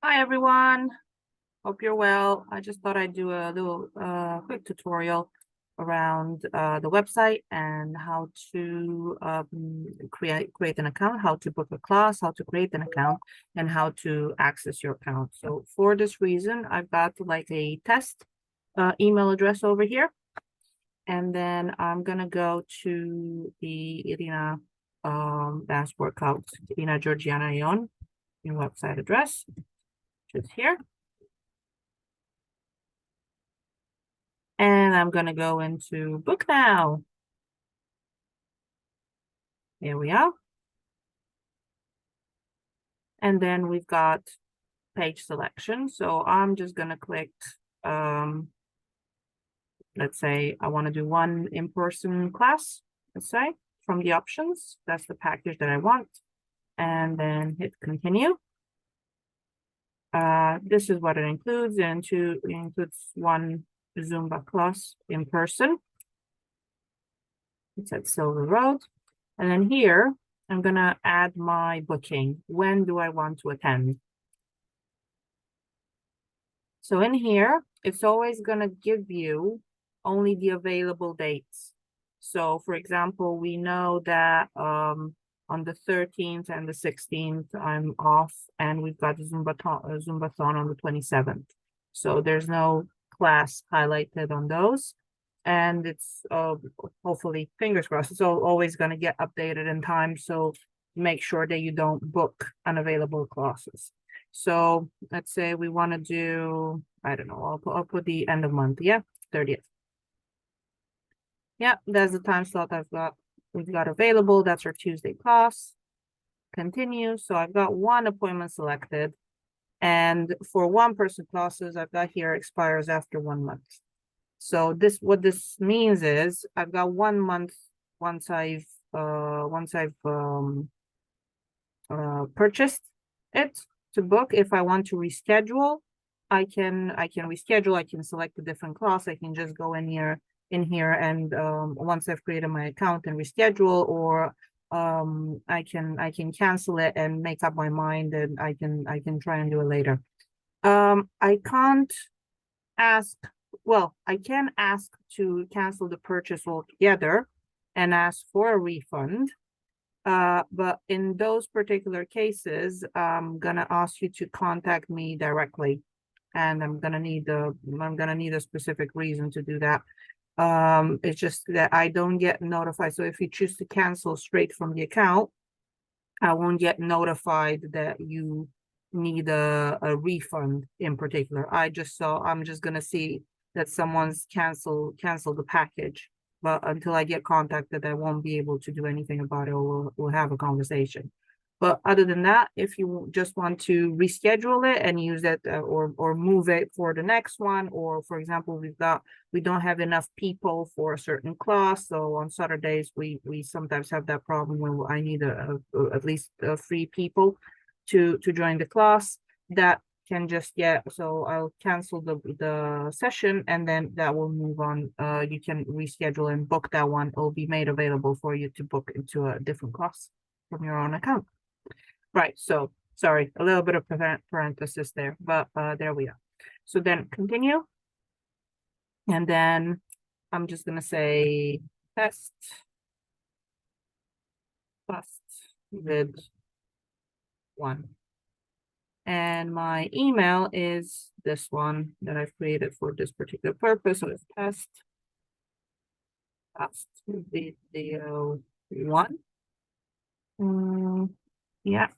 Hi everyone, hope you're well. I just thought I'd do a little quick tutorial around the website and how to create an account, how to book a class, how to create an account, and how to access your account. So for this reason, I've got like a test email address over here, and then I'm gonna go to the Irina Dance Workout, Irina Georgiana Ion, your website address, which is here. And I'm going to go into book now. There we are. And then we've got page selection. So I'm just going to click, let's say I want to do one in-person class, let's say, from the options. That's the package that I want. And then hit continue. This is what it includes. It includes one Zumba class in person. It's at Silver Road. And then here, I'm going to add my booking. When do I want to attend? So in here, it's always going to give you only the available dates. So for example, we know that on the 13th and the 16th, I'm off, and we've got Zumbathon on the 27th. So there's no class highlighted on those. And it's hopefully, fingers crossed, it's always going to get updated in time. So make sure that you don't book unavailable classes. So let's say we want to do, I don't know, I'll put the end of month, yeah, 30th. Yeah, that's the time slot we've got available. That's our Tuesday class. Continue. So I've got one appointment selected. And for one-person classes, I've got here expires after 1 month. So what this means is I've got 1 month once I've purchased it to book. If I want to reschedule, I can reschedule. I can select a different class. I can just go in here and once I've created my account and reschedule, or I can cancel it and make up my mind, and I can try and do it later. I can't ask. Well, I can ask to cancel the purchase altogether and ask for a refund. But in those particular cases, I'm gonna ask you to contact me directly, and I'm gonna need a specific reason to do that. It's just that I don't get notified. So if you choose to cancel straight from the account, I won't get notified that you need a refund in particular. I'm just gonna see that someone's canceled the package. But until I get contacted, I won't be able to do anything about it, or we'll have a conversation. But other than that, if you just want to reschedule it and use it or move it for the next one, or for example, we don't have enough people for a certain class. So on Saturdays, we sometimes have that problem when I need at least 3 people to join the class. That can just so I'll cancel the session, and then that will move on. You can reschedule and book that one. It will be made available for you to book into a different class from your own account. Right, so sorry, a little bit of parenthesis there, but there we are. So then continue. And then I'm just gonna say test with 1. And my email is this one that I've created for this particular purpose. So it's test video 1. Yeah,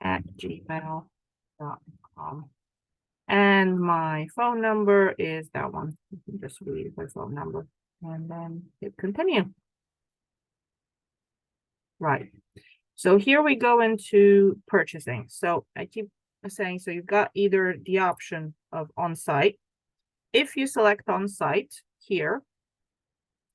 at gmail.com. And my phone number is that one. You can just read my phone number and then hit continue. Right. So here we go into purchasing. So I keep saying, so you've got either the option of on-site. If you select on-site here,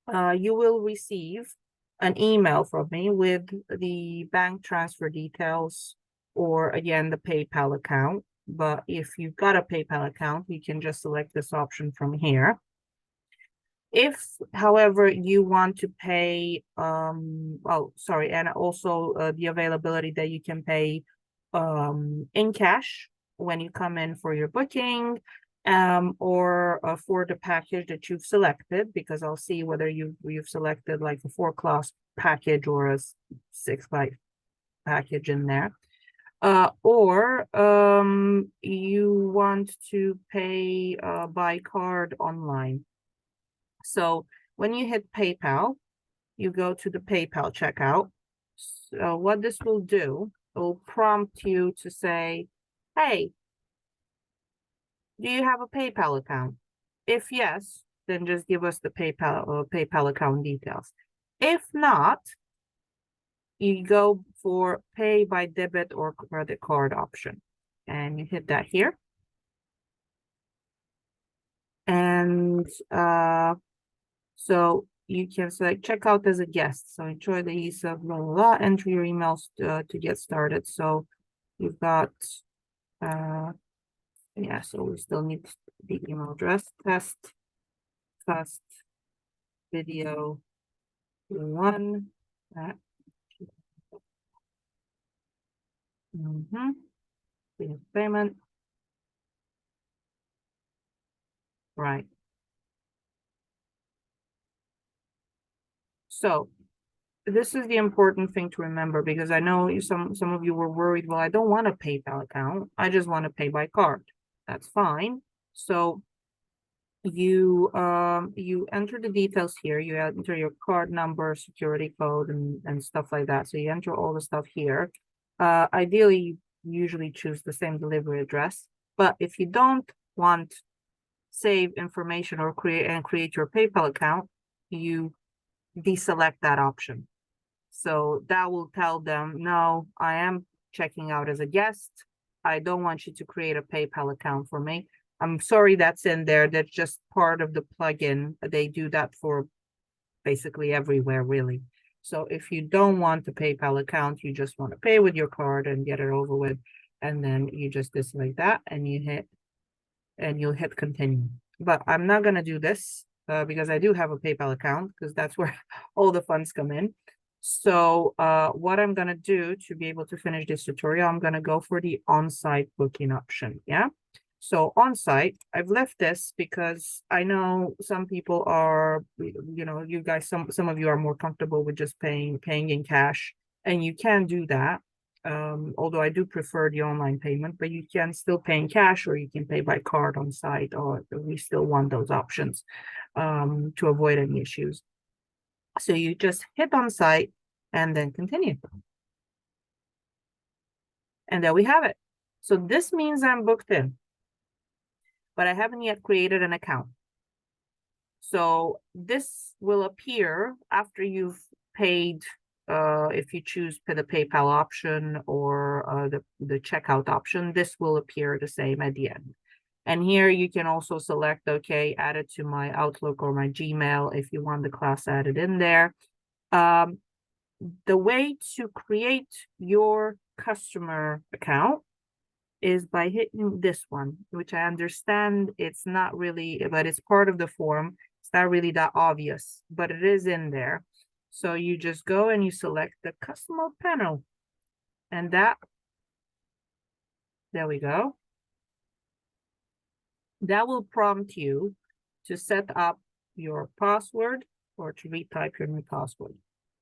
you will receive an email from me with the bank transfer details, or again, the PayPal account. But if you've got a PayPal account, you can just select this option from here. If, however, you want to pay, and also the availability that you can pay in cash when you come in for your booking, or for the package that you've selected, because I'll see whether you've selected like a 4-class package or a 6-class package in there. Or you want to pay by card online. So when you hit PayPal, you go to the PayPal checkout. So what this will do, it will prompt you to say, hey, do you have a PayPal account? If yes, then just give us the PayPal account details. If not, you go for pay by debit or credit card option, and you hit that here. And so you can select checkout as a guest. So enjoy the ease of blah, blah, blah. Enter your emails to get started. So you've got, yeah, so we still need the email address, test video 1. Payment. Right. So this is the important thing to remember, because I know some of you were worried, well, I don't want a PayPal account. I just want to pay by card. That's fine. So you enter the details here. You enter your card number, security code, and stuff like that. So you enter all the stuff here. Ideally, you usually choose the same delivery address. But if you don't want save information or create your PayPal account, you deselect that option. So that will tell them, no, I am checking out as a guest. I don't want you to create a PayPal account for me. I'm sorry that's in there. That's just part of the plugin. They do that for basically everywhere, really. So if you don't want a PayPal account, you just want to pay with your card and get it over with, and then you just dislike that and you'll hit continue. But I'm not going to do this because I do have a PayPal account, because that's where all the funds come in. So what I'm going to do to be able to finish this tutorial, I'm going to go for the on-site booking option. Yeah. So on-site, I've left this because I know some people are, you guys, some of you are more comfortable with just paying in cash, and you can do that. Although I do prefer the online payment, but you can still pay in cash, or you can pay by card on site, or we still want those options to avoid any issues. So you just hit on site and then continue. And there we have it. So this means I'm booked in, but I haven't yet created an account. So this will appear after you've paid, if you choose the PayPal option or the checkout option, this will appear the same at the end. And here you can also select, okay, add it to my Outlook or my Gmail if you want the class added in there. The way to create your customer account is by hitting this one, which I understand it's not really, but it's part of the form. It's not really that obvious, but it is in there. So you just go and you select the customer panel, and there we go. That will prompt you to set up your password or to retype your new password.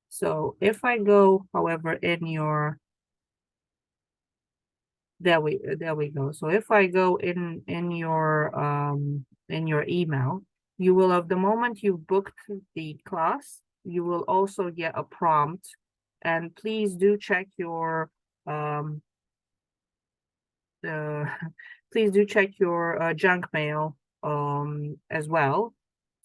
So if I go, however, in your, there we go. So if I go in your email, you will, of the moment you booked the class, you will also get a prompt, and please do check your please do check your junk mail as well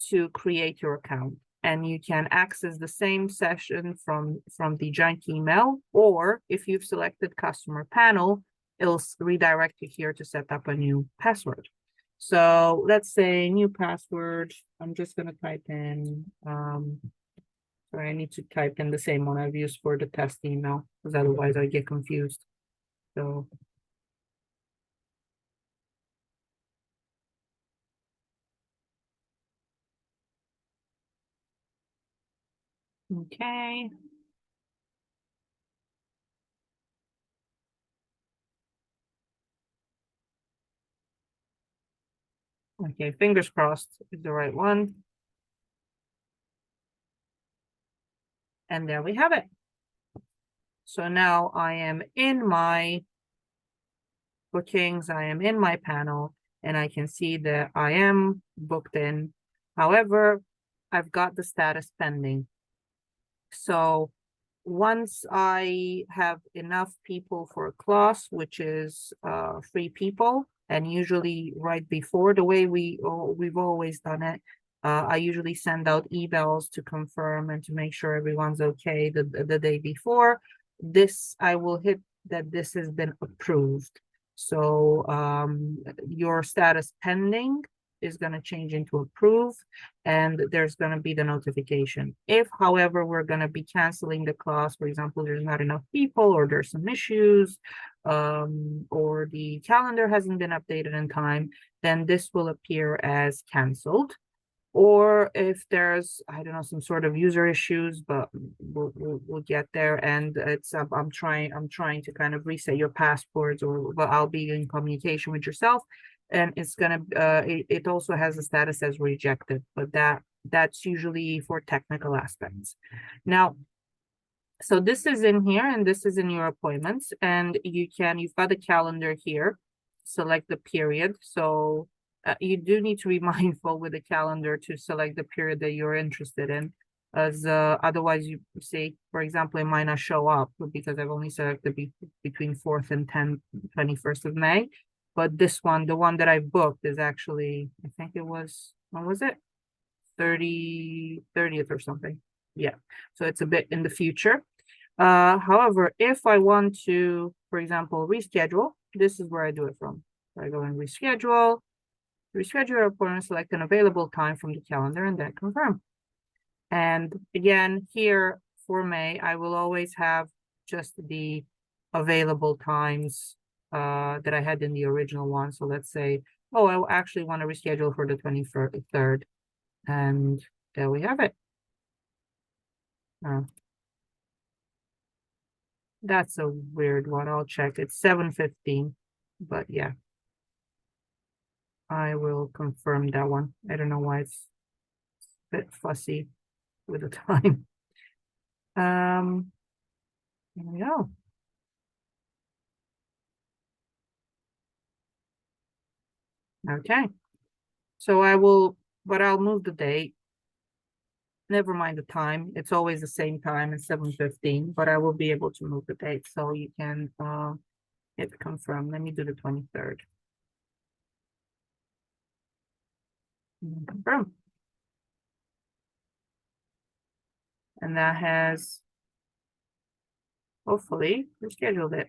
to create your account. And you can access the same session from the junk email, or if you've selected customer panel, it'll redirect you here to set up a new password. So let's say new password. I'm just going to type in, sorry, I need to type in the same one I've used for the test email, because otherwise I get confused. So okay. Okay, fingers crossed is the right one. And there we have it. So now I am in my bookings, I am in my panel, and I can see that I am booked in. However, I've got the status pending. So once I have enough people for a class, which is 3 people, and usually right before, the way we've always done it, I usually send out emails to confirm and to make sure everyone's okay the day before. This I will hit that this has been approved. So your status pending is going to change into approve, and there's going to be the notification. If, however, we're going to be canceling the class, for example, there's not enough people, or there's some issues, or the calendar hasn't been updated in time, then this will appear as canceled. Or if there's, I don't know, some sort of user issues, but we'll get there. And it's I'm trying to kind of reset your passwords, or but I'll be in communication with yourself, and it's gonna it also has a status as rejected, but that's usually for technical aspects. Now, so this is in here, and this is in your appointments, and you've got a calendar here. Select the period. So you do need to be mindful with the calendar to select the period that you're interested in, as otherwise you say, for example, it might not show up because I've only selected between 4th and 21st of May. But this one, the one that I booked, is actually, I think it was, when was it? 30th or something. Yeah, so it's a bit in the future. However, if I want to, for example, reschedule, this is where I do it from. So I go and reschedule your appointment, select an available time from the calendar, and then confirm. And again, here for May, I will always have just the available times that I had in the original one. So let's say, oh, I actually want to reschedule for the 23rd. And there we have it. That's a weird one. I'll check. It's 7:15, but yeah, I will confirm that one. I don't know why it's a bit fussy with the time. There we go. Okay. So I'll move the date. Never mind the time. It's always the same time, it's 7:15, but I will be able to move the date. So you can hit confirm. Let me do the 23rd. Confirm. And that has hopefully rescheduled it.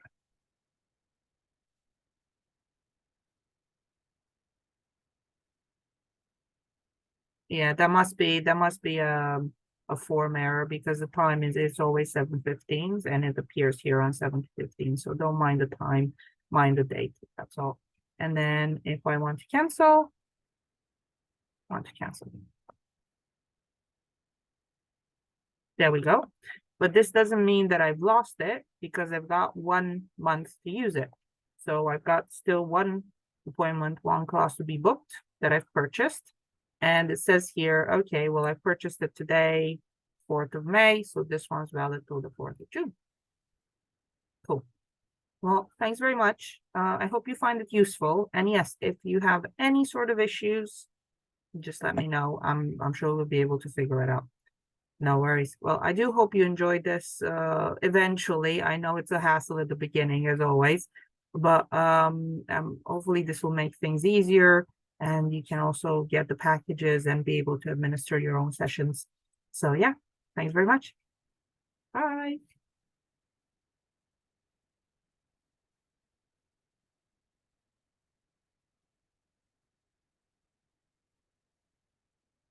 Yeah, that must be a form error, because the time it's always 7:15 and it appears here on 7:15. So don't mind the time, mind the date. That's all. And then if I want to cancel, There we go. But this doesn't mean that I've lost it, because I've got 1 month to use it. So I've got still 1 appointment, 1 class to be booked that I've purchased. And it says here, okay, well, I purchased it today, 4th of May. So this one's valid till the 4th of June. Cool. Well, thanks very much. I hope you find it useful. And yes, if you have any sort of issues, just let me know. I'm sure we'll be able to figure it out. No worries. Well, I do hope you enjoyed this eventually. I know it's a hassle at the beginning, as always, but hopefully this will make things easier, and you can also get the packages and be able to administer your own sessions. So yeah, thanks very much. Bye.